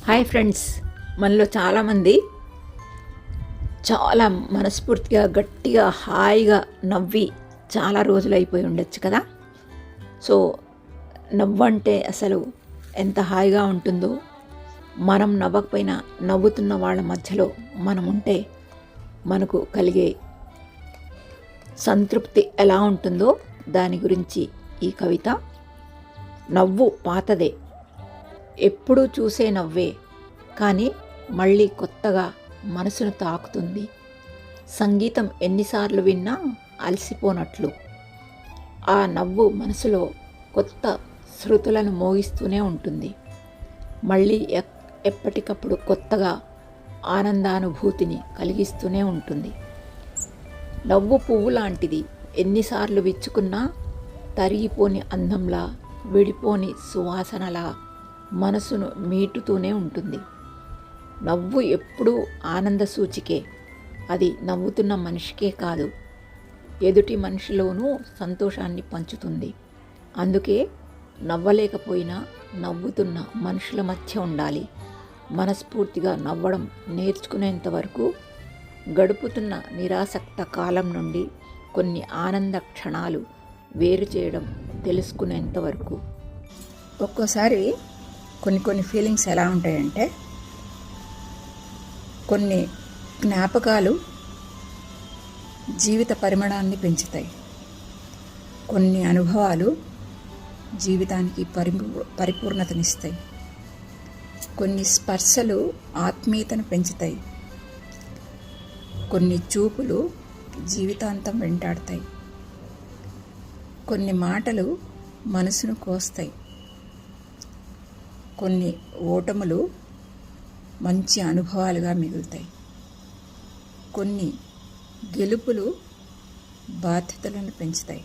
Hi friends, మనలో చాలామంది చాలా మనస్ఫూర్తిగా గట్టిగా హాయిగా నవ్వి చాలా రోజులు అయిపోయి ఉండొచ్చు కదా. సో నవ్వంటే అసలు ఎంత హాయిగా ఉంటుందో, మనం నవ్వకపోయినా నవ్వుతున్న వాళ్ళ మధ్యలో మనం ఉంటే మనకు కలిగే సంతృప్తి ఎలా ఉంటుందో దాని గురించి ఈ కవిత. నవ్వు పాతదే, ఎప్పుడూ చూసే నవ్వే, కానీ మళ్ళీ కొత్తగా మనసును తాకుతుంది. సంగీతం ఎన్నిసార్లు విన్నా అలసిపోనట్లు ఆ నవ్వు మనసులో కొత్త శృతులను మోగిస్తూనే ఉంటుంది. మళ్ళీ ఎప్పటికప్పుడు కొత్తగా ఆనందానుభూతిని కలిగిస్తూనే ఉంటుంది. నవ్వు పువ్వు లాంటిది, ఎన్నిసార్లు విచ్చుకున్నా తరిగిపోని అందంలా, విడిపోని సువాసనలా మనసును మీటుతూనే ఉంటుంది. నవ్వు ఎప్పుడూ ఆనంద సూచికే. అది నవ్వుతున్న మనిషికే కాదు, ఎదుటి మనిషిలోనూ సంతోషాన్ని పంచుతుంది. అందుకే నవ్వలేకపోయినా నవ్వుతున్న మనుషుల మధ్య ఉండాలి. మనస్ఫూర్తిగా నవ్వడం నేర్చుకునేంత వరకు, గడుపుతున్న నిరాసక్త కాలం నుండి కొన్ని ఆనంద క్షణాలు వేరు చేయడం తెలుసుకునేంత వరకు. ఒక్కోసారి కొన్ని ఫీలింగ్స్ ఎలా ఉంటాయంటే, కొన్ని జ్ఞాపకాలు జీవిత పరిమాణాన్ని పెంచుతాయి. కొన్ని అనుభవాలు జీవితానికి పరిపూర్ణతనిస్తాయి. కొన్ని స్పర్శలు ఆత్మీయతను పెంచుతాయి. కొన్ని చూపులు జీవితాంతం వెంటాడతాయి. కొన్ని మాటలు మనసును కోస్తాయి. కొన్ని ఓటములు మంచి అనుభవాలుగా మిగులుతాయి. కొన్ని గెలుపులు బాధ్యతలను పెంచుతాయి.